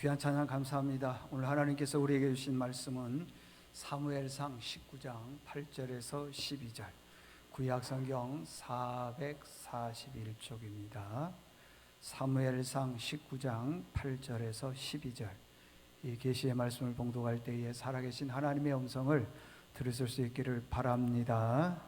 귀한 찬양 감사합니다. 오늘 하나님께서 우리에게 주신 말씀은 사무엘상 19장 8절에서 12절, 구약성경 441쪽입니다. 사무엘상 19장 8절에서 12절, 이 계시의 말씀을 봉독할 때에 살아계신 하나님의 음성을 들으실 수 있기를 바랍니다.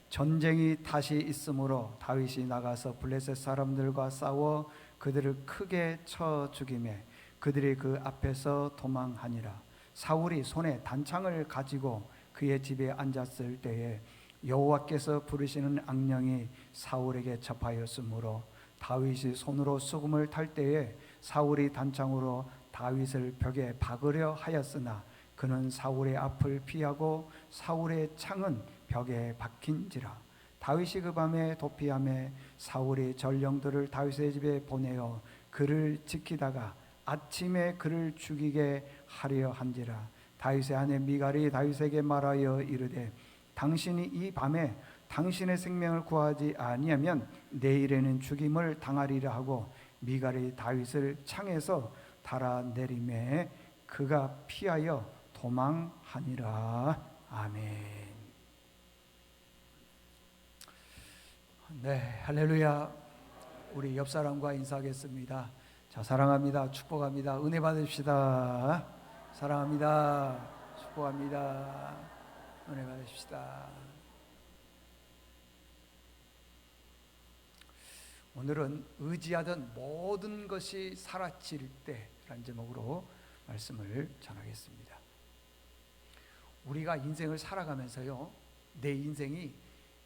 전쟁이 다시 있으므로 다윗이 나가서 블레셋 사람들과 싸워 그들을 크게 쳐 죽이매 그들이 그 앞에서 도망하니라. 사울이 손에 단창을 가지고 그의 집에 앉았을 때에 여호와께서 부르시는 악령이 사울에게 접하였으므로 다윗이 손으로 수금을 탈 때에 사울이 단창으로 다윗을 벽에 박으려 하였으나 그는 사울의 앞을 피하고 사울의 창은 벽에 박힌지라. 다윗이 그 밤에 도피하며 사울이 전령들을 다윗의 집에 보내어 그를 지키다가 아침에 그를 죽이게 하려 한지라. 다윗의 아내 미갈이 다윗에게 말하여 이르되 당신이 이 밤에 당신의 생명을 구하지 아니하면 내일에는 죽임을 당하리라 하고 미갈이 다윗을 창에서 달아내리매 그가 피하여 도망하니라. 아멘. 네, 할렐루야. 우리 옆 사람과 인사하겠습니다. 자, 사랑합니다. 축복합니다. 은혜 받으십시다. 사랑합니다. 축복합니다. 은혜 받으십시다. 오늘은 의지하던 모든 것이 사라질 때라는 제목으로 말씀을 전하겠습니다. 우리가 인생을 살아가면서요, 내 인생이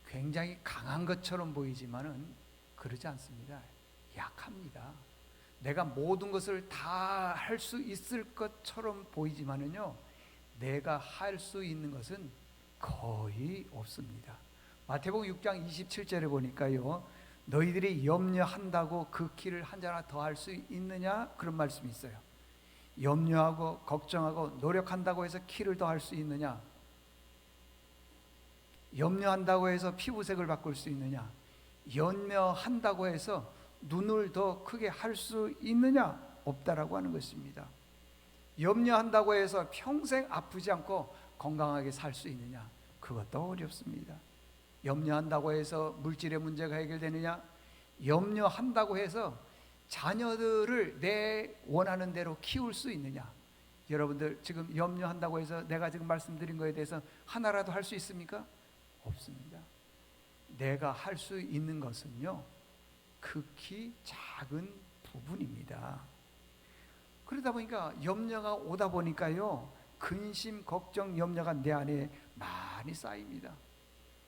굉장히 강한 것처럼 보이지만은 그러지 않습니다. 약합니다. 내가 모든 것을 다 할 수 있을 것처럼 보이지만은요, 내가 할 수 있는 것은 거의 없습니다. 마태복음 6장 27절에 보니까요, 너희들이 염려한다고 그 길을 한 자나 더 할 수 있느냐? 그런 말씀이 있어요. 염려하고 걱정하고 노력한다고 해서 키를 더 할 수 있느냐? 염려한다고 해서 피부색을 바꿀 수 있느냐? 염려한다고 해서 눈을 더 크게 할 수 있느냐? 없다라고 하는 것입니다. 염려한다고 해서 평생 아프지 않고 건강하게 살 수 있느냐? 그것도 어렵습니다. 염려한다고 해서 물질의 문제가 해결되느냐? 염려한다고 해서 자녀들을 내 원하는 대로 키울 수 있느냐? 여러분들 지금 염려한다고 해서 내가 지금 말씀드린 것에 대해서 하나라도 할 수 있습니까? 없습니다. 내가 할 수 있는 것은요, 극히 작은 부분입니다. 그러다 보니까 염려가 오다 보니까요, 근심, 걱정, 염려가 내 안에 많이 쌓입니다.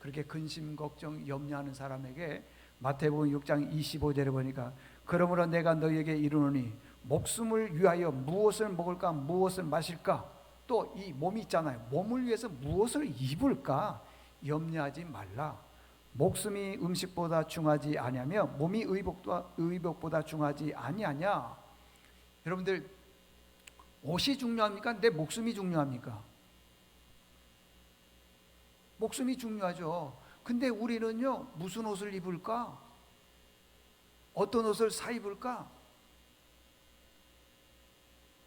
그렇게 근심, 걱정, 염려하는 사람에게 마태복음 6장 25절에 보니까 그러므로 내가 너희에게 이르노니 목숨을 위하여 무엇을 먹을까 무엇을 마실까, 또 이 몸이 있잖아요, 몸을 위해서 무엇을 입을까 염려하지 말라. 목숨이 음식보다 중하지 아니하며 몸이 의복보다 중하지 아니하냐. 여러분들, 옷이 중요합니까? 내 목숨이 중요합니까? 목숨이 중요하죠. 근데 우리는요, 무슨 옷을 입을까? 어떤 옷을 사 입을까?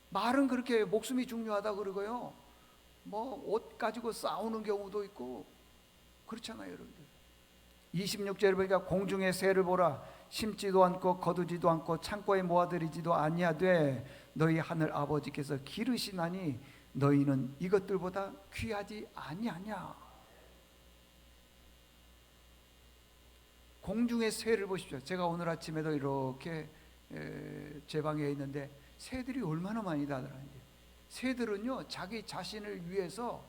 말은 그렇게 목숨이 중요하다 그러고요, 뭐 옷 가지고 싸우는 경우도 있고 그렇잖아요, 여러분들. 26절에 보니까 공중의 새를 보라. 심지도 않고 거두지도 않고 창고에 모아들이지도 아니하되 너희 하늘 아버지께서 기르시나니 너희는 이것들보다 귀하지 아니하냐. 공중의 새를 보십시오. 제가 오늘 아침에도 이렇게 제 방에 있는데 새들이 얼마나 많이 나더라는지. 새들은요, 자기 자신을 위해서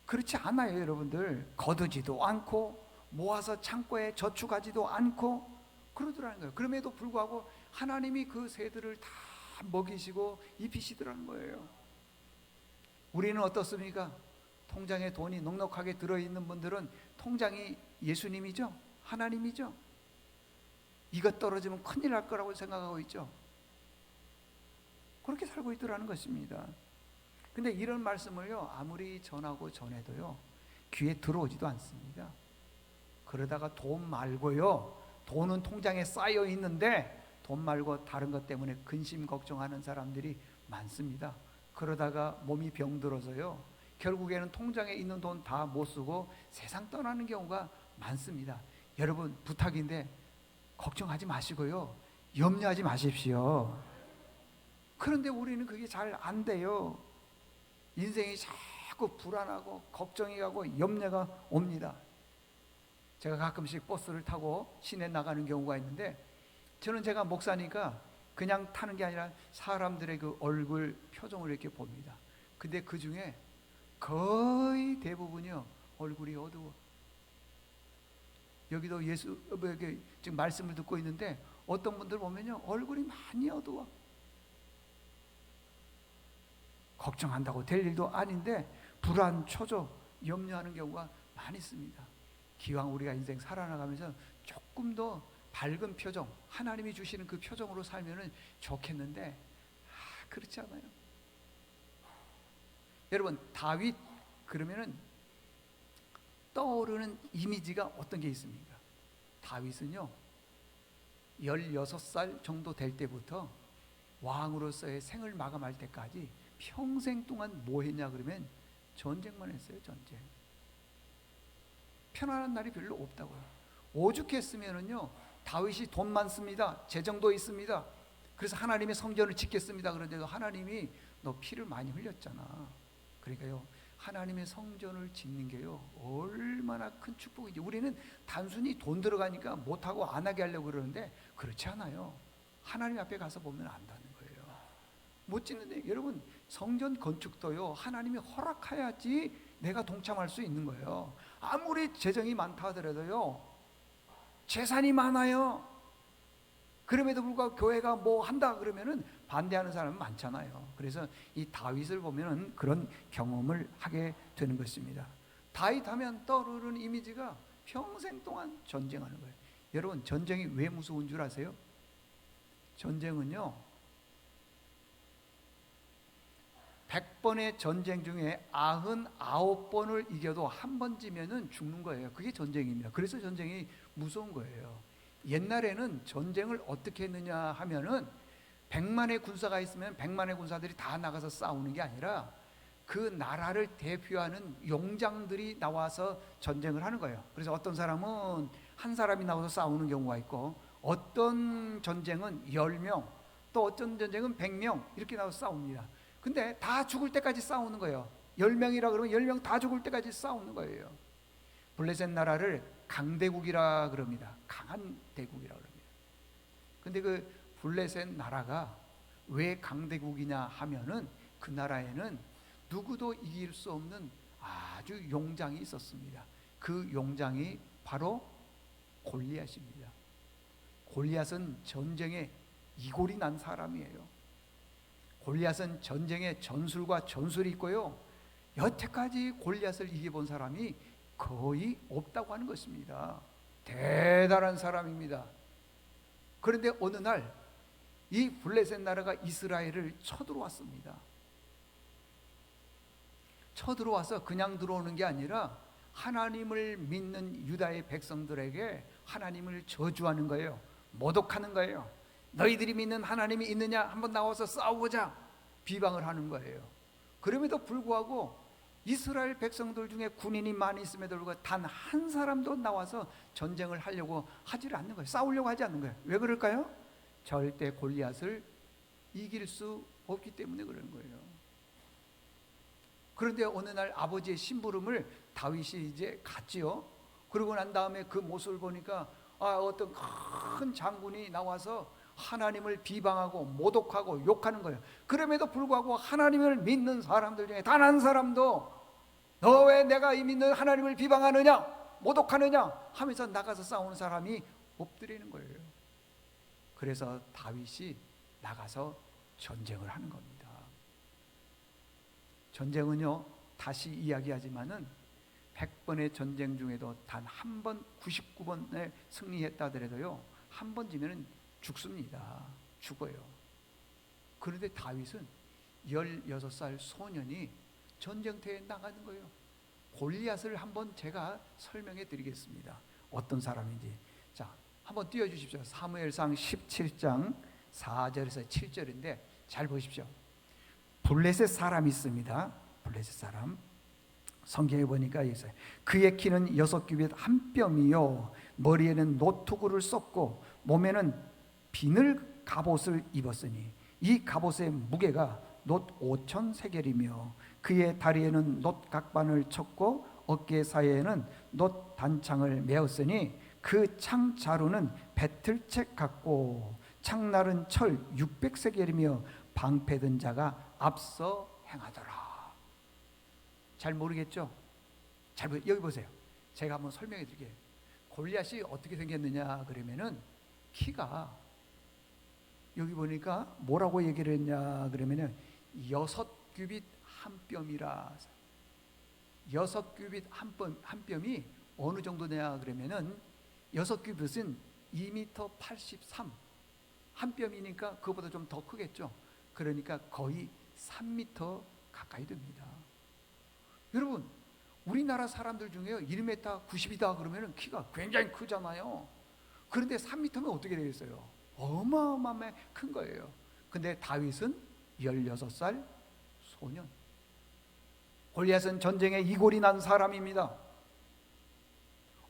그렇지 않아요, 여러분들. 거두지도 않고 모아서 창고에 저축하지도 않고 그러더라는 거예요. 그럼에도 불구하고 하나님이 그 새들을 다 먹이시고 입히시더라는 거예요. 우리는 어떻습니까? 통장에 돈이 넉넉하게 들어있는 분들은 통장이 예수님이죠, 하나님이죠. 이것 떨어지면 큰일 날 거라고 생각하고 있죠. 그렇게 살고 있더라는 것입니다. 근데 이런 말씀을요, 아무리 전하고 전해도요, 귀에 들어오지도 않습니다. 그러다가 돈 말고요, 돈은 통장에 쌓여 있는데 돈 말고 다른 것 때문에 근심 걱정하는 사람들이 많습니다. 그러다가 몸이 병들어서요, 결국에는 통장에 있는 돈 다 못 쓰고 세상 떠나는 경우가 많습니다. 여러분, 부탁인데 걱정하지 마시고요, 염려하지 마십시오. 그런데 우리는 그게 잘 안 돼요. 인생이 자꾸 불안하고 걱정이 가고 염려가 옵니다. 제가 가끔씩 버스를 타고 시내 나가는 경우가 있는데, 저는 제가 목사니까 그냥 타는 게 아니라 사람들의 그 얼굴 표정을 이렇게 봅니다. 근데 그 중에 거의 대부분이요, 얼굴이 어두워. 여기도 지금 말씀을 듣고 있는데 어떤 분들 보면요, 얼굴이 많이 어두워. 걱정한다고 될 일도 아닌데 불안, 초조, 염려하는 경우가 많이 있습니다. 기왕 우리가 인생 살아나가면서 조금 더 밝은 표정, 하나님이 주시는 그 표정으로 살면 좋겠는데 그렇지 않아요. 여러분, 다윗 그러면은 떠오르는 이미지가 어떤 게 있습니까? 다윗은요, 16살 정도 될 때부터 왕으로서의 생을 마감할 때까지 평생 동안 뭐 했냐 그러면 전쟁만 했어요. 전쟁. 편안한 날이 별로 없다고요. 오죽했으면은요, 다윗이 돈 많습니다, 재정도 있습니다, 그래서 하나님의 성전을 짓겠습니다. 그런데도 하나님이 너 피를 많이 흘렸잖아. 그러니까요, 하나님의 성전을 짓는 게요, 얼마나 큰 축복이지. 우리는 단순히 돈 들어가니까 못하고 안 하게 하려고 그러는데 그렇지 않아요. 하나님 앞에 가서 보면 안다는 거예요. 못 짓는데, 여러분, 성전 건축도요, 하나님이 허락해야지 내가 동참할 수 있는 거예요. 아무리 재정이 많다 하더라도요, 재산이 많아요. 그럼에도 불구하고 교회가 뭐 한다 그러면은 반대하는 사람은 많잖아요. 그래서 이 다윗을 보면은 그런 경험을 하게 되는 것입니다. 다윗 하면 떠오르는 이미지가 평생 동안 전쟁하는 거예요. 여러분, 전쟁이 왜 무서운 줄 아세요? 전쟁은요, 100번의 전쟁 중에 99번을 이겨도 한 번 지면은 죽는 거예요. 그게 전쟁입니다. 그래서 전쟁이 무서운 거예요. 옛날에는 전쟁을 어떻게 했느냐 하면은 100만의 군사가 있으면 100만의 군사들이 다 나가서 싸우는 게 아니라 그 나라를 대표하는 용장들이 나와서 전쟁을 하는 거예요. 그래서 어떤 사람은 한 사람이 나와서 싸우는 경우가 있고, 어떤 전쟁은 10명, 또 어떤 전쟁은 100명 이렇게 나와서 싸웁니다. 근데 다 죽을 때까지 싸우는 거예요. 10명이라 그러면 10명 다 죽을 때까지 싸우는 거예요. 블레셋 나라를 강대국이라 그럽니다. 강한 대국이라 그럽니다. 근데 그 블레셋 나라가 왜 강대국이냐 하면은 그 나라에는 누구도 이길 수 없는 아주 용장이 있었습니다. 그 용장이 바로 골리앗입니다. 골리앗은 전쟁에 이골이 난 사람이에요. 골리앗은 전쟁에 전술과 전술이 있고요, 여태까지 골리앗을 이겨본 사람이 거의 없다고 하는 것입니다. 대단한 사람입니다. 그런데 어느 날 이 블레셋 나라가 이스라엘을 쳐들어왔습니다. 쳐들어와서 그냥 들어오는 게 아니라 하나님을 믿는 유다의 백성들에게 하나님을 저주하는 거예요. 모독하는 거예요. 너희들이 믿는 하나님이 있느냐? 한번 나와서 싸우자. 비방을 하는 거예요. 그럼에도 불구하고 이스라엘 백성들 중에 군인이 많이 있음에도 불구하고 단 한 사람도 나와서 전쟁을 하려고 하질 않는 거예요. 싸우려고 하지 않는 거예요. 왜 그럴까요? 절대 골리앗을 이길 수 없기 때문에 그러는 거예요. 그런데 어느 날 아버지의 심부름을 다윗이 이제 갔지요. 그러고 난 다음에 그 모습을 보니까 어떤 큰 장군이 나와서 하나님을 비방하고 모독하고 욕하는 거예요. 그럼에도 불구하고 하나님을 믿는 사람들 중에 단 한 사람도 너 왜 내가 이 믿는 하나님을 비방하느냐, 모독하느냐 하면서 나가서 싸우는 사람이 엎드리는 거예요. 그래서 다윗이 나가서 전쟁을 하는 겁니다. 전쟁은요, 다시 이야기하지만은 100번의 전쟁 중에도 단 한 번, 99번에 승리했다 하더라도요, 한 번 지면은 죽습니다. 죽어요. 그런데 다윗은 16살 소년이 전쟁터에 나가는 거예요. 골리앗을 한번 제가 설명해 드리겠습니다. 어떤 사람인지. 자, 한번 띄워주십시오. 사무엘상 17장 4절에서 7절인데 잘 보십시오. 블레셋 사람이 있습니다. 블레셋 사람. 성경에 보니까 있어요. 그의 키는 6규빗 한 뼘이요 머리에는 노투구를 썼고 몸에는 비늘 갑옷을 입었으니 이 갑옷의 무게가 놋 5천 세겔이며 그의 다리에는 놋 각반을 쳤고 어깨 사이에는 놋 단창을 메었으니 그 창 자루는 배틀책 같고 창날은 철 600세겔이며 방패든 자가 앞서 행하더라. 잘 모르겠죠? 여기 보세요. 제가 한번 설명해 드릴게요. 골리앗이 어떻게 생겼느냐 그러면은 키가 여기 보니까 뭐라고 얘기를 했냐 그러면은 6규빗 한 뼘이라. 6규빗 한 뼘이 어느 정도냐 그러면은 6규빗은 2m 83. 한 뼘이니까 그거보다 좀 더 크겠죠. 그러니까 거의 3m 가까이 됩니다. 여러분, 우리나라 사람들 중에 1m 90이다 그러면 키가 굉장히 크잖아요. 그런데 3m면 어떻게 되겠어요? 어마어마하게 큰 거예요. 근데 다윗은 16살 소년. 골리앗은 전쟁에 이골이 난 사람입니다.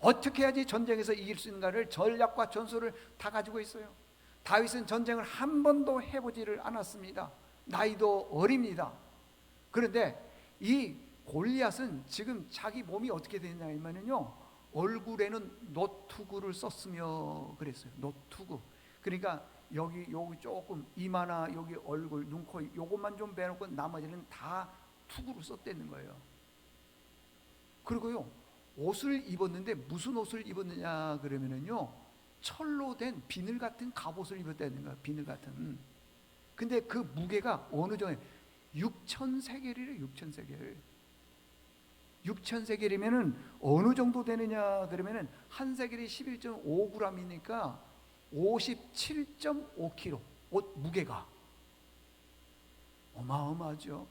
어떻게 해야지 전쟁에서 이길 수 있는가를 전략과 전술을 다 가지고 있어요. 다윗은 전쟁을 한 번도 해보지를 않았습니다. 나이도 어립니다. 그런데 이 골리앗은 지금 자기 몸이 어떻게 되냐면요, 얼굴에는 노투구를 썼으며 그랬어요. 노투구. 그러니까 여기 조금 이마나 여기 얼굴, 눈, 코 요것만 좀 빼놓고 나머지는 다 투구를 썼다는 거예요. 그리고요, 옷을 입었는데 무슨 옷을 입었느냐 그러면은요, 철로 된 비늘 같은 갑옷을 입었다는 거예요. 비늘 같은. 근데 그 무게가 어느 정도 6,000세겔이래요. 6,000세겔. 6,000세겔이면은 어느 정도 되느냐 그러면은 한 세겔이 11.5g이니까 57.5kg. 옷 무게가 어마어마하죠.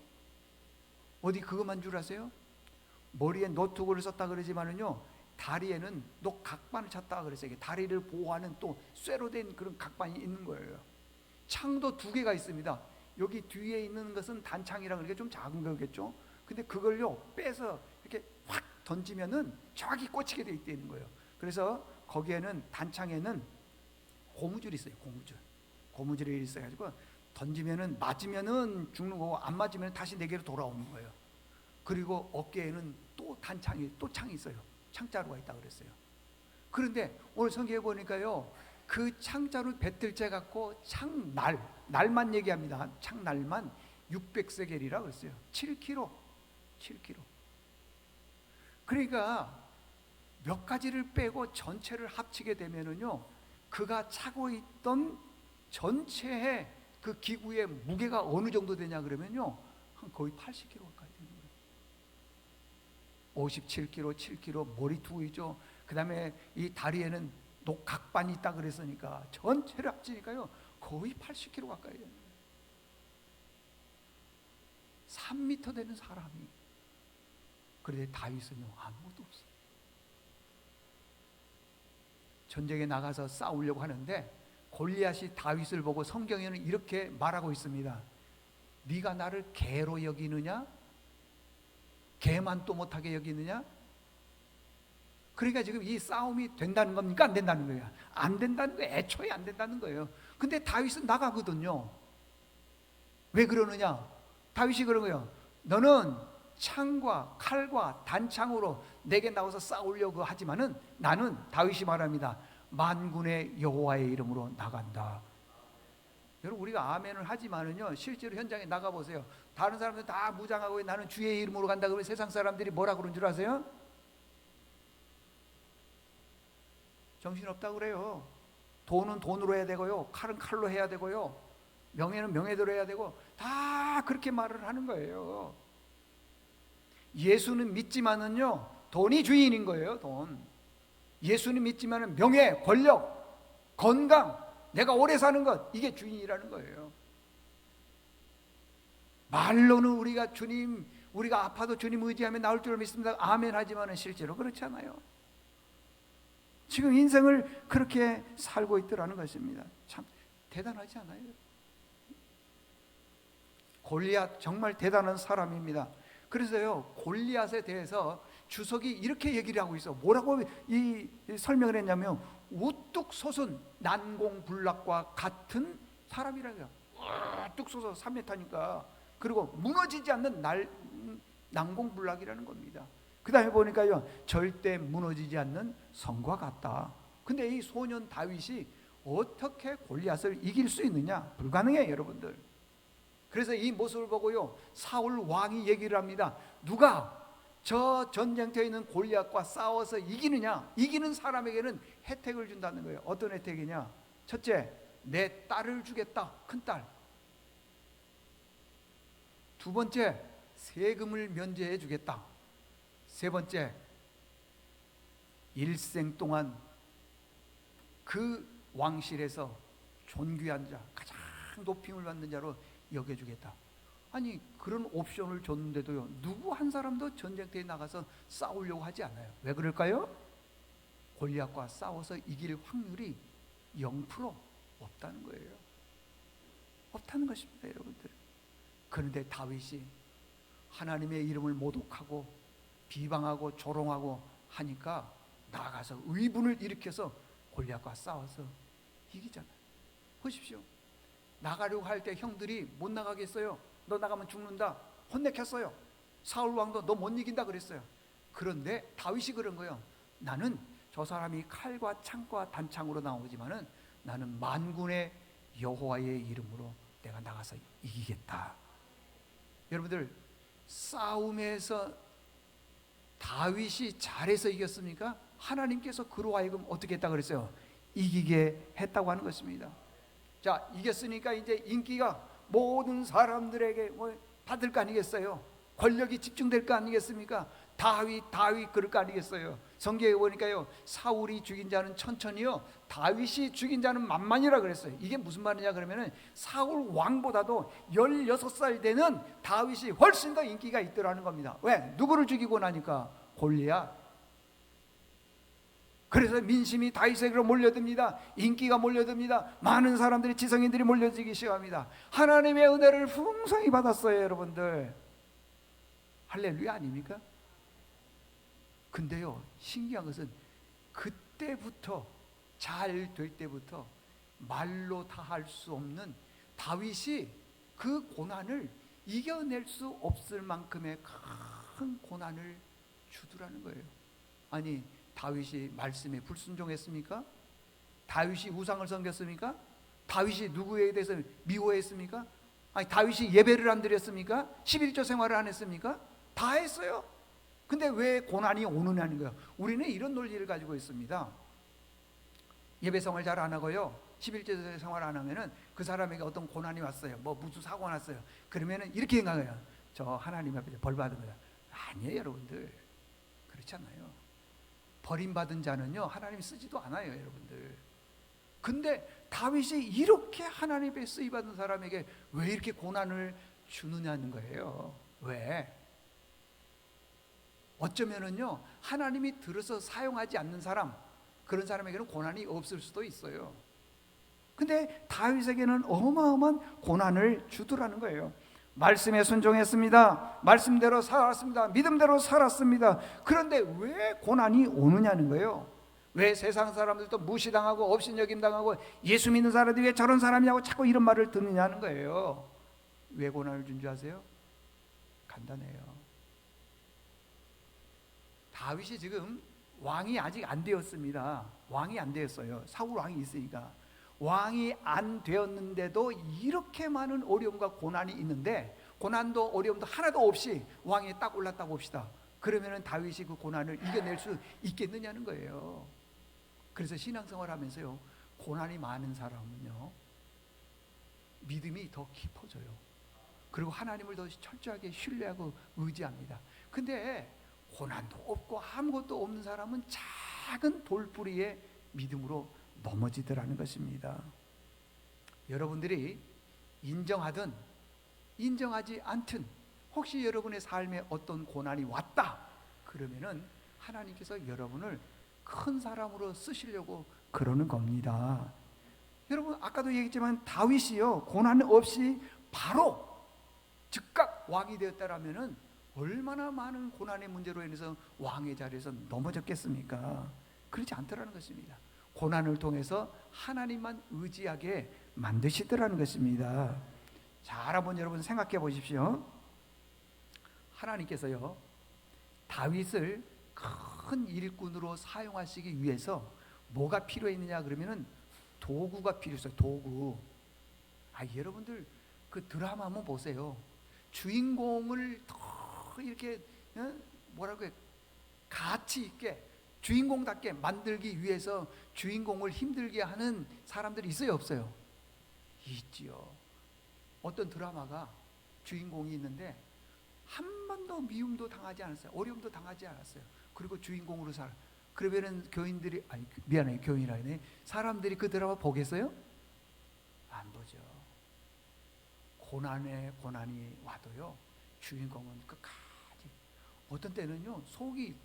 어디 그것만 줄 아세요? 머리에 노트구를 썼다 그러지만은요, 다리에는 노 각반을 찼다 그랬어요. 다리를 보호하는 또 쇠로 된 그런 각반이 있는 거예요. 창도 2개가 있습니다. 여기 뒤에 있는 것은 단창이라 그러니까 좀 작은 거겠죠. 근데 그걸요 빼서 이렇게 확 던지면은 정확히 꽂히게 돼 있다는 거예요. 그래서 거기에는 단창에는 고무줄이 있어요. 고무줄이 있어가지고 던지면은 맞으면은 죽는 거고 안 맞으면 다시 내게로 돌아오는 거예요. 그리고 어깨에는 또 창이 있어요. 창자루가 있다 그랬어요. 그런데 오늘 성경에 보니까요, 그 창자루 배틀째 갖고 날만 얘기합니다. 창날만 600세겔이라 그랬어요. 7kg. 그러니까 몇 가지를 빼고 전체를 합치게 되면은요, 그가 차고 있던 전체의 그 기구의 무게가 어느 정도 되냐 그러면요, 한 거의 80kg 가까이 되는 거예요. 57kg, 7kg 머리투구이죠. 그 다음에 이 다리에는 녹각반이 있다 그랬으니까 전체를 합치니까요 거의 80kg 가까이 되는 거예요. 3m 되는 사람이. 그런데 다윗은요 아무것도 없어요. 전쟁에 나가서 싸우려고 하는데 골리앗이 다윗을 보고 성경에는 이렇게 말하고 있습니다. 네가 나를 개로 여기느냐? 개만 또 못하게 여기느냐? 그러니까 지금 이 싸움이 된다는 겁니까? 안 된다는 거예요? 안 된다는 거예요. 애초에 안 된다는 거예요. 근데 다윗은 나가거든요. 왜 그러느냐? 다윗이 그런 거예요. 너는 창과 칼과 단창으로 내게 나와서 싸우려고 하지만은 나는, 다윗이 말합니다, 만군의 여호와의 이름으로 나간다. 여러분, 우리가 아멘을 하지만은요, 실제로 현장에 나가보세요. 다른 사람들 다 무장하고 나는 주의 이름으로 간다 그러면 세상 사람들이 뭐라 그런 줄 아세요? 정신없다고 그래요. 돈은 돈으로 해야 되고요, 칼은 칼로 해야 되고요, 명예는 명예대로 해야 되고, 다 그렇게 말을 하는 거예요. 예수는 믿지만은요, 돈이 주인인 거예요. 돈. 예수는 믿지만은 명예, 권력, 건강, 내가 오래 사는 것, 이게 주인이라는 거예요. 말로는 우리가 아파도 주님 의지하면 나을 줄 믿습니다, 아멘 하지만은 실제로 그렇지 않아요. 지금 인생을 그렇게 살고 있더라는 것입니다. 참 대단하지 않아요? 골리앗 정말 대단한 사람입니다. 그래서요, 골리앗에 대해서 주석이 이렇게 얘기를 하고 있어. 뭐라고 이 설명을 했냐면, 우뚝 솟은 난공불락과 같은 사람이라고요. 우뚝 솟아 3m니까. 그리고 무너지지 않는 난공불락이라는 겁니다. 그 다음에 보니까요, 절대 무너지지 않는 성과 같다. 근데 이 소년 다윗이 어떻게 골리앗을 이길 수 있느냐? 불가능해요, 여러분들. 그래서 이 모습을 보고요, 사울 왕이 얘기를 합니다. 누가 저 전쟁터에 있는 골리앗과 싸워서 이기느냐? 이기는 사람에게는 혜택을 준다는 거예요. 어떤 혜택이냐? 첫째, 내 딸을 주겠다. 큰 딸. 두 번째, 세금을 면제해 주겠다. 세 번째, 일생 동안 그 왕실에서 존귀한 자, 가장 높임을 받는 자로 여겨주겠다. 아니, 그런 옵션을 줬는데도요, 누구 한 사람도 전쟁터에 나가서 싸우려고 하지 않아요. 왜 그럴까요? 골리앗과 싸워서 이길 확률이 0% 없다는 거예요. 없다는 것입니다, 여러분들. 그런데 다윗이 하나님의 이름을 모독하고 비방하고 조롱하고 하니까 나가서 의분을 일으켜서 골리앗과 싸워서 이기잖아요. 보십시오. 나가려고 할 때 형들이 못 나가겠어요. 너 나가면 죽는다. 혼내켰어요. 사울 왕도 너 못 이긴다 그랬어요. 그런데 다윗이 그런 거예요. 나는 저 사람이 칼과 창과 단창으로 나오지만은 나는 만군의 여호와의 이름으로 내가 나가서 이기겠다. 여러분들, 싸움에서 다윗이 잘해서 이겼습니까? 하나님께서 그로 하여금 어떻게 했다 그랬어요? 이기게 했다고 하는 것입니다. 자, 이겼으니까 이제 인기가 모든 사람들에게 받을 거 아니겠어요? 권력이 집중될 거 아니겠습니까? 다윗 그럴 거 아니겠어요? 성경에 보니까요, 사울이 죽인 자는 천천히요, 다윗이 죽인 자는 만만이라 그랬어요. 이게 무슨 말이냐 그러면은, 사울 왕보다도 16살 되는 다윗이 훨씬 더 인기가 있더라는 겁니다. 왜? 누구를 죽이고 나니까? 골리앗. 그래서 민심이 다윗에게로 몰려듭니다. 인기가 몰려듭니다. 많은 사람들이, 지성인들이 몰려지기 시작합니다. 하나님의 은혜를 풍성히 받았어요, 여러분들. 할렐루야 아닙니까? 근데요, 신기한 것은 그때부터, 잘 될 때부터 말로 다 할 수 없는 다윗이 그 고난을 이겨낼 수 없을 만큼의 큰 고난을 주더라는 거예요. 아니, 다윗이 말씀에 불순종했습니까? 다윗이 우상을 섬겼습니까? 다윗이 누구에 대해서 미워했습니까? 아니, 다윗이 예배를 안 드렸습니까? 11조 생활을 안 했습니까? 다 했어요. 근데 왜 고난이 오느냐는 거예요. 우리는 이런 논리를 가지고 있습니다. 예배성을 잘 안 하고요, 11조 생활 안 하면은 그 사람에게 어떤 고난이 왔어요. 무슨 사고가 났어요. 그러면은 이렇게 생각해요. 저 하나님 앞에 벌 받은 거다. 아니에요, 여러분들. 그렇지 않아요. 버림받은 자는요, 하나님이 쓰지도 않아요, 여러분들. 근데 다윗이 이렇게 하나님 앞에 쓰임받은 사람에게 왜 이렇게 고난을 주느냐는 거예요. 왜? 어쩌면은요, 하나님이 들어서 사용하지 않는 사람, 그런 사람에게는 고난이 없을 수도 있어요. 근데 다윗에게는 어마어마한 고난을 주더라는 거예요. 말씀에 순종했습니다. 말씀대로 살았습니다. 믿음대로 살았습니다. 그런데 왜 고난이 오느냐는 거예요. 왜 세상 사람들도 무시당하고 업신여김당하고 예수 믿는 사람들이 왜 저런 사람이냐고 자꾸 이런 말을 듣느냐는 거예요. 왜 고난을 준 줄 아세요? 간단해요. 다윗이 지금 왕이 아직 안 되었습니다. 왕이 안 되었어요. 사울 왕이 있으니까. 왕이 안 되었는데도 이렇게 많은 어려움과 고난이 있는데, 고난도 어려움도 하나도 없이 왕이 딱 올랐다고 봅시다. 그러면은 다윗이 그 고난을 이겨낼 수 있겠느냐는 거예요. 그래서 신앙생활 하면서요, 고난이 많은 사람은요, 믿음이 더 깊어져요. 그리고 하나님을 더 철저하게 신뢰하고 의지합니다. 근데 고난도 없고 아무것도 없는 사람은 작은 돌뿌리의 믿음으로 넘어지더라는 것입니다. 여러분들이 인정하든 인정하지 않든, 혹시 여러분의 삶에 어떤 고난이 왔다 그러면은 하나님께서 여러분을 큰 사람으로 쓰시려고 그러는 겁니다. 여러분 아까도 얘기했지만 다윗이요 고난 없이 바로 즉각 왕이 되었다라면은 얼마나 많은 고난의 문제로 인해서 왕의 자리에서 넘어졌겠습니까? 그렇지 않더라는 것입니다. 고난을 통해서 하나님만 의지하게 만드시더라는 것입니다. 자, 한번 여러분 생각해 보십시오. 하나님께서요 다윗을 큰 일꾼으로 사용하시기 위해서 뭐가 필요했느냐 그러면은 도구가 필요했어요. 도구. 여러분들 그 드라마 한번 보세요. 주인공을 더 이렇게 뭐라고 해 가치 있게 주인공답게 만들기 위해서 주인공을 힘들게 하는 사람들이 있어요, 없어요? 있지요. 어떤 드라마가 주인공이 있는데 한 번도 미움도 당하지 않았어요. 어려움도 당하지 않았어요. 그리고 주인공으로 살아. 그러면은 교인들이 미안해요, 교인이라네. 사람들이 그 드라마 보겠어요? 안 보죠. 고난이 와도요 주인공은 끝까지. 어떤 때는요 속이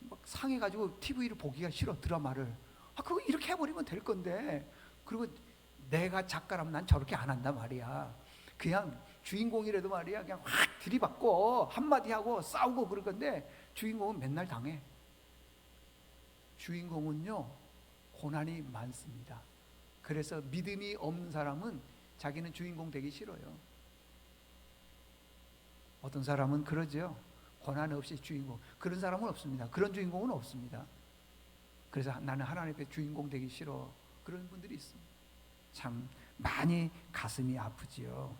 막 상해가지고 TV를 보기가 싫어. 드라마를. 그거 이렇게 해버리면 될 건데. 그리고 내가 작가라면 난 저렇게 안 한단 말이야. 그냥 주인공이라도 말이야 그냥 확 들이받고 한마디 하고 싸우고 그럴 건데 주인공은 맨날 당해. 주인공은요 고난이 많습니다. 그래서 믿음이 없는 사람은 자기는 주인공 되기 싫어요. 어떤 사람은 그러죠. 고난 없이 주인공. 그런 사람은 없습니다. 그런 주인공은 없습니다. 그래서 나는 하나님 앞에 주인공 되기 싫어. 그런 분들이 있습니다. 참 많이 가슴이 아프지요.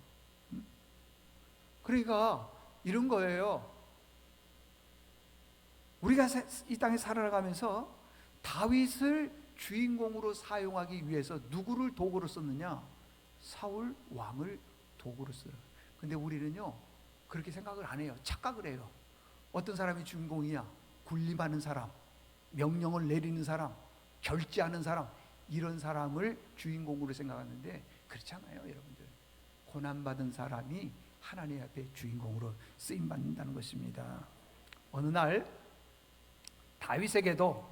그러니까 이런 거예요. 우리가 이 땅에 살아가면서 다윗을 주인공으로 사용하기 위해서 누구를 도구로 썼느냐? 사울 왕을 도구로 써요. 근데 우리는요 그렇게 생각을 안 해요. 착각을 해요. 어떤 사람이 주인공이냐? 군림하는 사람, 명령을 내리는 사람, 결제하는 사람, 이런 사람을 주인공으로 생각하는데 그렇지 않아요, 여러분들. 고난받은 사람이 하나님 앞에 주인공으로 쓰임받는다는 것입니다. 어느 날 다윗에게도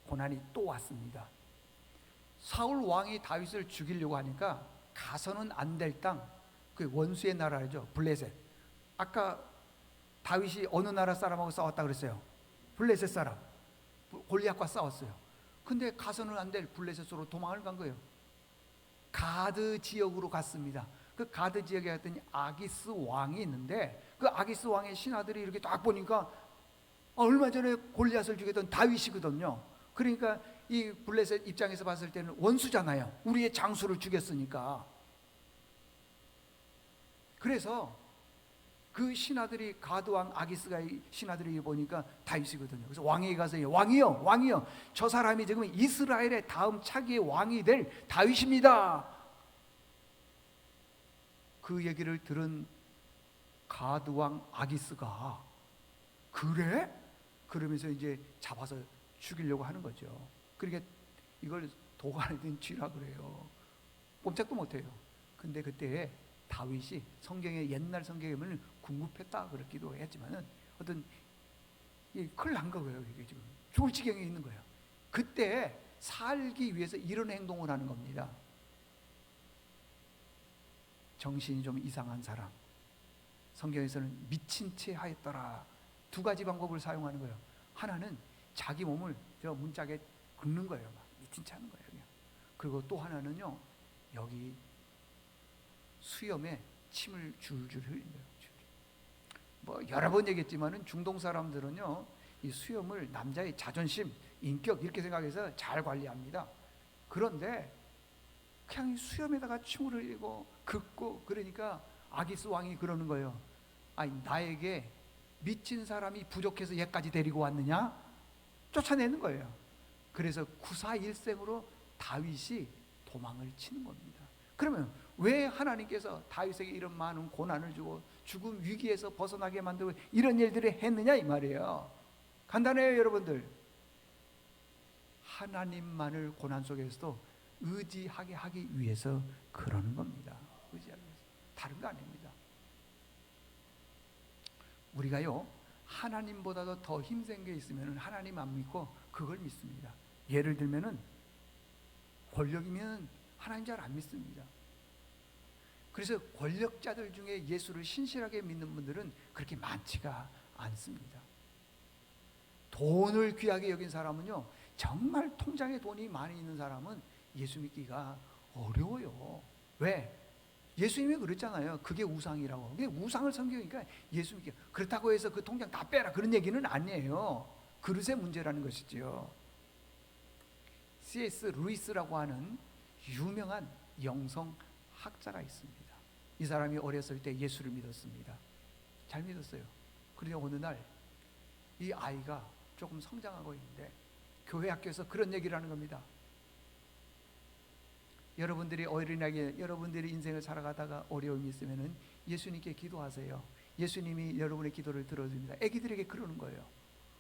고난이 또 왔습니다. 사울 왕이 다윗을 죽이려고 하니까 가서는 안 될 땅, 그 원수의 나라죠, 블레셋. 아까 다윗이 어느 나라 사람하고 싸웠다 그랬어요? 블레셋 사람. 골리앗과 싸웠어요. 근데 가서는 안 될 블레셋으로 도망을 간 거예요. 가드 지역으로 갔습니다. 그 가드 지역에 갔더니 아기스 왕이 있는데 그 아기스 왕의 신하들이 이렇게 딱 보니까 얼마 전에 골리앗을 죽였던 다윗이거든요. 그러니까 이 블레셋 입장에서 봤을 때는 원수잖아요. 우리의 장수를 죽였으니까. 그래서 그 신하들이 가드왕 아기스가 신하들이 보니까 다윗이거든요. 그래서 왕에게 가서 왕이요 저 사람이 지금 이스라엘의 다음 차기의 왕이 될 다윗입니다. 그 얘기를 들은 가드왕 아기스가 그래? 그러면서 이제 잡아서 죽이려고 하는 거죠. 그러니까 이걸 도관에든 쥐라 그래요. 꼼짝도 못해요. 근데 그때 다윗이 성경에 옛날 성경에 보면 궁급했다 그렇기도 했지만은 어떤 큰일 난 거예요. 이게 지금 죽을 지경에 있는 거예요. 그때 살기 위해서 이런 행동을 하는 겁니다. 정신이 좀 이상한 사람, 성경에서는 미친 채 하였더라. 두 가지 방법을 사용하는 거예요. 하나는 자기 몸을 저 문짝에 긁는 거예요. 막 미친 채 하는 거예요. 그냥. 그리고 또 하나는요, 여기 수염에 침을 줄줄 흘린 거예요. 뭐 여러 번 얘기했지만은 중동 사람들은요, 이 수염을 남자의 자존심, 인격 이렇게 생각해서 잘 관리합니다. 그런데 그냥 수염에다가 침을 흘리고 긁고 그러니까 아기스 왕이 그러는 거예요. 아니 나에게 미친 사람이 부족해서 얘까지 데리고 왔느냐? 쫓아내는 거예요. 그래서 구사일생으로 다윗이 도망을 치는 겁니다. 그러면 왜 하나님께서 다윗에게 이런 많은 고난을 주고 죽음 위기에서 벗어나게 만들고 이런 일들을 했느냐 이 말이에요. 간단해요, 여러분들. 하나님만을 고난 속에서도 의지하게 하기 위해서 그러는 겁니다. 의지하기 위해서. 다른 거 아닙니다. 우리가요, 하나님보다도 더 힘센 게 있으면 하나님 안 믿고 그걸 믿습니다. 예를 들면은 권력이면 하나님 잘 안 믿습니다. 그래서 권력자들 중에 예수를 신실하게 믿는 분들은 그렇게 많지가 않습니다. 돈을 귀하게 여긴 사람은요, 정말 통장에 돈이 많이 있는 사람은 예수 믿기가 어려워요. 왜? 예수님이 그랬잖아요. 그게 우상이라고. 그게 우상을 섬기니까 예수 믿기. 그렇다고 해서 그 통장 다 빼라 그런 얘기는 아니에요. 그릇의 문제라는 것이죠. C.S. 루이스라고 하는 유명한 영성학자가 있습니다. 이 사람이 어렸을 때 예수를 믿었습니다. 잘 믿었어요. 그런데 어느 날 이 아이가 조금 성장하고 있는데 교회 학교에서 그런 얘기를 하는 겁니다. 여러분들이 어린아이, 여러분들이 인생을 살아가다가 어려움이 있으면은 예수님께 기도하세요. 예수님이 여러분의 기도를 들어줍니다. 아기들에게 그러는 거예요.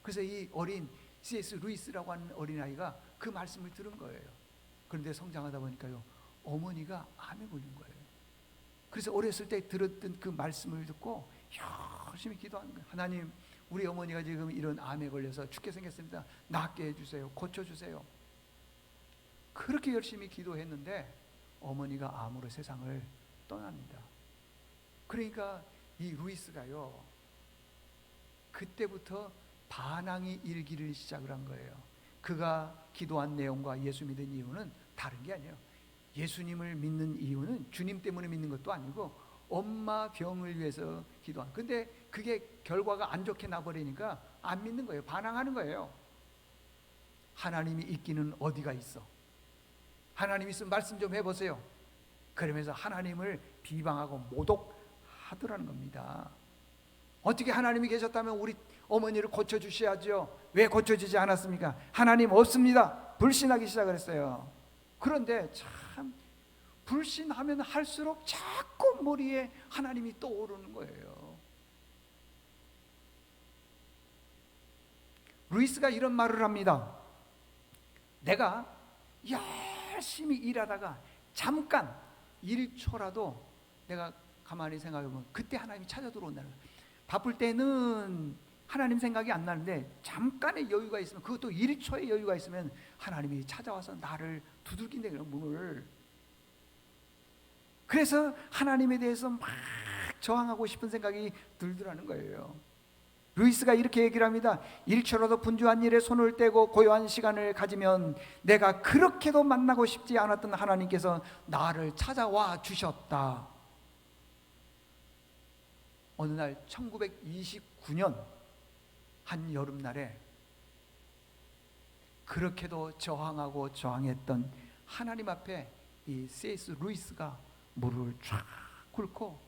그래서 이 어린 C.S. 루이스라고 하는 어린아이가 그 말씀을 들은 거예요. 그런데 성장하다 보니까요, 어머니가 암에 걸린 거예요. 그래서 어렸을 때 들었던 그 말씀을 듣고 열심히 기도하는 거예요. 하나님, 우리 어머니가 지금 이런 암에 걸려서 죽게 생겼습니다. 낫게 해주세요. 고쳐주세요. 그렇게 열심히 기도했는데 어머니가 암으로 세상을 떠납니다. 그러니까 이 루이스가요, 그때부터 반항이 일기를 시작을 한 거예요. 그가 기도한 내용과 예수 믿은 이유는 다른 게 아니에요. 예수님을 믿는 이유는 주님 때문에 믿는 것도 아니고 엄마 병을 위해서 기도한. 근데 그게 결과가 안 좋게 나버리니까 안 믿는 거예요. 반항하는 거예요. 하나님이 있기는 어디가 있어? 하나님 있으면 말씀 좀 해보세요. 그러면서 하나님을 비방하고 모독하더라는 겁니다. 어떻게 하나님이 계셨다면 우리 어머니를 고쳐주셔야죠. 왜 고쳐주지 않았습니까? 하나님 없습니다. 불신하기 시작을 했어요. 그런데 참 불신하면 할수록 자꾸 머리에 하나님이 떠오르는 거예요. 루이스가 이런 말을 합니다. 내가 열심히 일하다가 잠깐 1초라도 내가 가만히 생각해보면 그때 하나님이 찾아 들어온다는 거예요. 바쁠 때는 하나님 생각이 안 나는데 잠깐의 여유가 있으면, 그것도 1초의 여유가 있으면 하나님이 찾아와서 나를 두들긴다, 문을. 그래서 하나님에 대해서 막 저항하고 싶은 생각이 들더라는 거예요. 루이스가 이렇게 얘기를 합니다. 1초라도 분주한 일에 손을 떼고 고요한 시간을 가지면 내가 그렇게도 만나고 싶지 않았던 하나님께서 나를 찾아와 주셨다. 어느 날 1929년 한 여름날에 그렇게도 저항하고 저항했던 하나님 앞에 이 C.S. 루이스가 무릎을 쫙 꿇고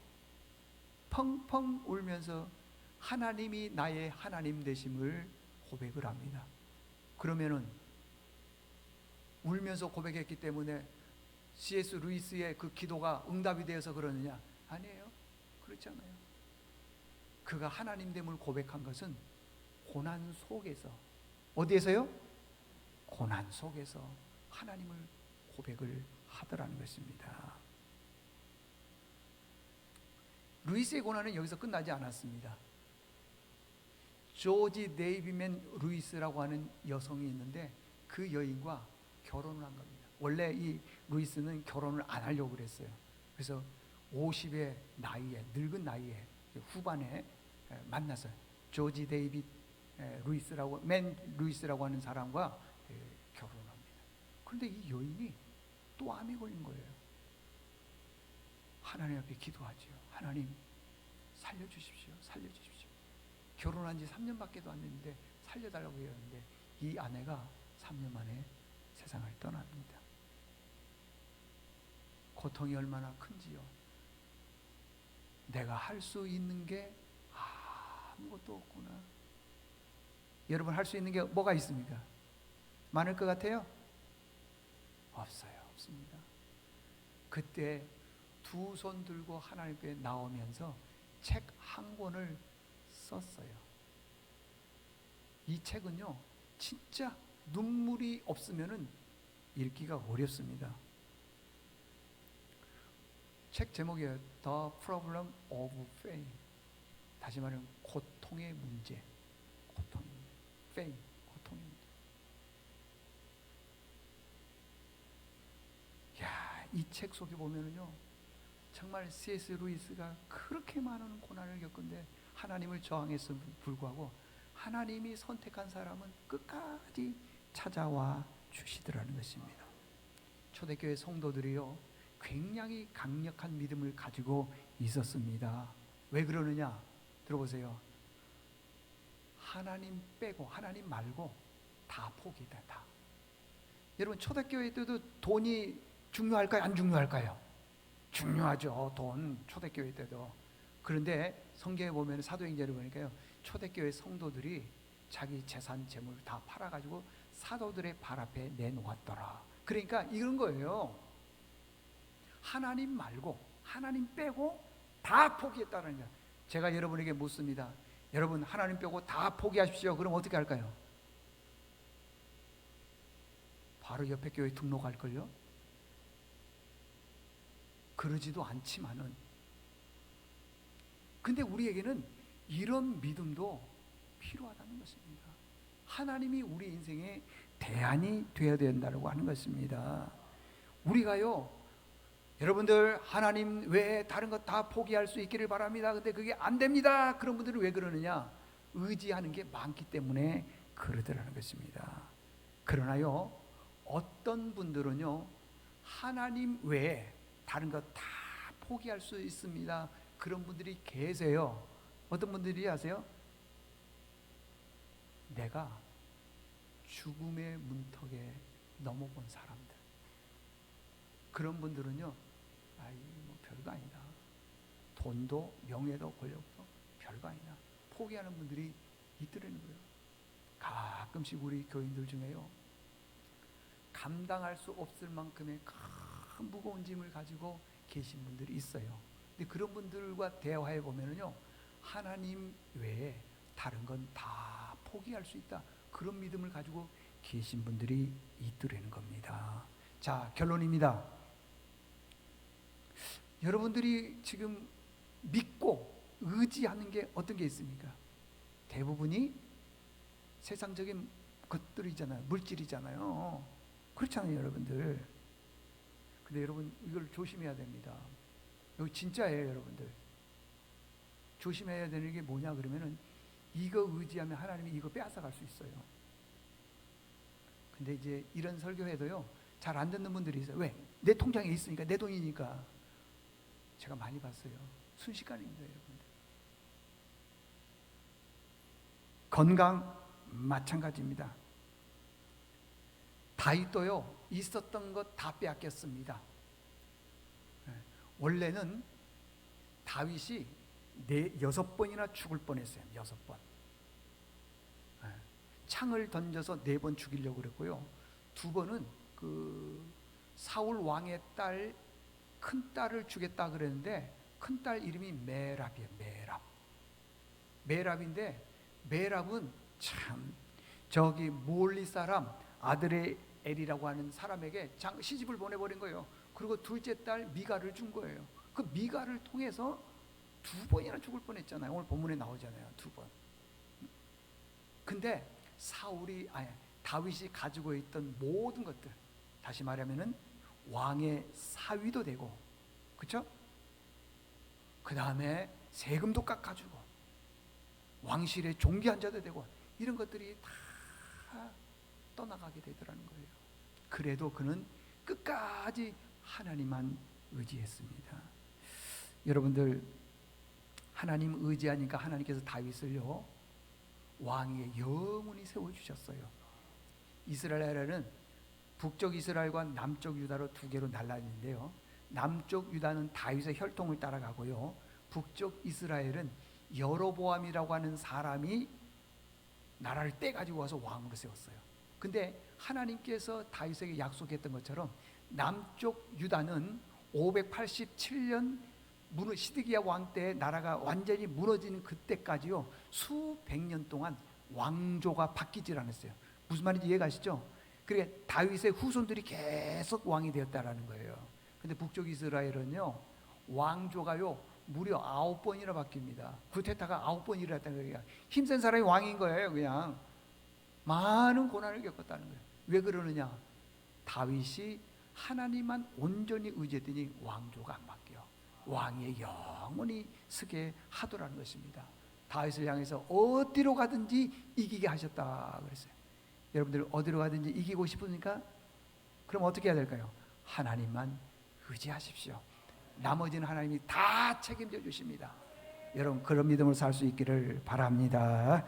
펑펑 울면서 하나님이 나의 하나님 되심을 고백을 합니다. 그러면은 울면서 고백했기 때문에 C.S. 루이스의 그 기도가 응답이 되어서 그러느냐? 아니에요. 그렇지 않아요. 그가 하나님됨을 고백한 것은 고난 속에서, 어디에서요? 고난 속에서 하나님을 고백을 하더라는 것입니다. 루이스의 고난은 여기서 끝나지 않았습니다. 조지 데이비맨 루이스라고 하는 여성이 있는데 그 여인과 결혼을 한 겁니다. 원래 이 루이스는 결혼을 안 하려고 그랬어요. 그래서 50의 나이에, 늙은 나이에 후반에 만났어요. 조지 데이빗 루이스라고 하는 사람과 결혼합니다. 그런데 이 여인이 또 암에 걸린 거예요. 하나님 앞에 기도하지요. 하나님 살려주십시오. 살려주십시오. 결혼한 지 3년밖에 안 됐는데 살려달라고 했는데 이 아내가 3년 만에 세상을 떠납니다. 고통이 얼마나 큰지요. 내가 할 수 있는 게 아무것도 없구나. 여러분 할 수 있는 게 뭐가 있습니까? 많을 것 같아요? 없어요. 없습니다. 그때 두 손 들고 하나님께 나오면서 책 한 권을 썼어요. 이 책은요, 진짜 눈물이 없으면은 읽기가 어렵습니다. 책 제목이에요. The Problem of Fame. 다시 말하면 고통의 문제. 고통의 문제. Fame. 고통의 문제. 야, 이 책 속에 보면은요, 정말 C.S. 루이스가 그렇게 많은 고난을 겪은데 하나님을 저항했음에도 불구하고 하나님이 선택한 사람은 끝까지 찾아와 주시더라는 것입니다. 초대교회 성도들이요, 굉장히 강력한 믿음을 가지고 있었습니다. 왜 그러느냐? 들어보세요. 하나님 빼고, 하나님 말고 다 포기다, 다. 여러분, 초대교회 때도 돈이 중요할까요? 안 중요할까요? 중요하죠, 돈. 초대교회 때도. 그런데 성경에 보면, 사도행전을 보니까요, 초대교회 성도들이 자기 재산 재물 다 팔아가지고 사도들의 발 앞에 내놓았더라. 그러니까 이런 거예요. 하나님 말고, 하나님 빼고 다 포기했다는 거예요. 제가 여러분에게 묻습니다. 여러분, 하나님 빼고 다 포기하십시오. 그럼 어떻게 할까요? 바로 옆에 교회 등록할걸요? 그러지도 않지만은, 근데 우리에게는 이런 믿음도 필요하다는 것입니다. 하나님이 우리 인생의 대안이 되어야 된다고 하는 것입니다. 우리가요, 여러분들 하나님 외에 다른 것 다 포기할 수 있기를 바랍니다. 근데 그게 안 됩니다. 그런 분들은 왜 그러느냐? 의지하는 게 많기 때문에 그러더라는 것입니다. 그러나요, 어떤 분들은요, 하나님 외에 다른 것 다 포기할 수 있습니다. 그런 분들이 계세요. 어떤 분들이 아세요? 내가 죽음의 문턱에 넘어본 사람들. 그런 분들은요, 아이 뭐 별거 아니다. 돈도 명예도 권력도 별거 아니다. 포기하는 분들이 있더라는 거예요. 가끔씩 우리 교인들 중에요, 감당할 수 없을 만큼의 큰 무거운 짐을 가지고 계신 분들이 있어요. 근데 그런 분들과 대화해 보면은요, 하나님 외에 다른 건 다 포기할 수 있다. 그런 믿음을 가지고 계신 분들이 있더라는 겁니다. 자, 결론입니다. 여러분들이 지금 믿고 의지하는 게 어떤 게 있습니까? 대부분이 세상적인 것들이잖아요. 물질이잖아요. 그렇잖아요, 여러분들. 근데 여러분, 이걸 조심해야 됩니다. 이거 진짜예요, 여러분들. 조심해야 되는 게 뭐냐 그러면은, 이거 의지하면 하나님이 이거 빼앗아갈 수 있어요. 근데 이제 이런 설교해도요, 잘 안 듣는 분들이 있어요. 왜? 내 통장에 있으니까, 내 돈이니까. 제가 많이 봤어요. 순식간입니다, 여러분들. 건강 마찬가지입니다. 다윗도요, 있었던 것 다 빼앗겼습니다. 원래는 다윗이 6번이나 죽을 뻔했어요. 6번. 창을 던져서 4번 죽이려고 그랬고요. 2번은 그 사울 왕의 딸, 큰 딸을 주겠다 그랬는데, 큰 딸 이름이 메랍이에요. 메랍인데, 메랍은 참 저기 몰리 사람 아들의 엘이라고 하는 사람에게 시집을 보내버린 거예요. 그리고 둘째 딸 미가를 준 거예요. 그 미가를 통해서 2번이나 죽을 뻔했잖아요. 오늘 본문에 나오잖아요. 2번. 근데 다윗이 가지고 있던 모든 것들, 다시 말하면은 왕의 사위도 되고, 그렇죠? 그 다음에 세금도 깎아주고, 왕실의 종기한 자도 되고, 이런 것들이 다 떠나가게 되더라는 거예요. 그래도 그는 끝까지 하나님만 의지했습니다. 여러분들, 하나님 의지하니까 하나님께서 다윗을요, 왕위에 영원히 세워주셨어요. 이스라엘은 북쪽 이스라엘과 남쪽 유다로 2개로 나뉘는데요, 남쪽 유다는 다윗의 혈통을 따라가고요, 북쪽 이스라엘은 여로보암이라고 하는 사람이 나라를 떼가지고 와서 왕으로 세웠어요. 근데 하나님께서 다윗에게 약속했던 것처럼 남쪽 유다는 587년 시드기야 왕 때 나라가 완전히 무너지는 그때까지요, 수백 년 동안 왕조가 바뀌질 않았어요. 무슨 말인지 이해가시죠? 그러니까 다윗의 후손들이 계속 왕이 되었다라는 거예요. 근데 북쪽 이스라엘은요, 왕조가요 무려 9번이나 바뀝니다. 구테타가 9번 일어났다는 거예요. 힘센 사람이 왕인 거예요. 그냥 많은 고난을 겪었다는 거예요. 왜 그러느냐? 다윗이 하나님만 온전히 의지했더니 왕조가 안 바뀌어. 왕의 영원히 서게 하더라는 것입니다. 다윗을 향해서 어디로 가든지 이기게 하셨다 그랬어요. 여러분들 어디로 가든지 이기고 싶으니까 그럼 어떻게 해야 될까요? 하나님만 의지하십시오. 나머지는 하나님이 다 책임져 주십니다. 여러분 그런 믿음으로 살 수 있기를 바랍니다.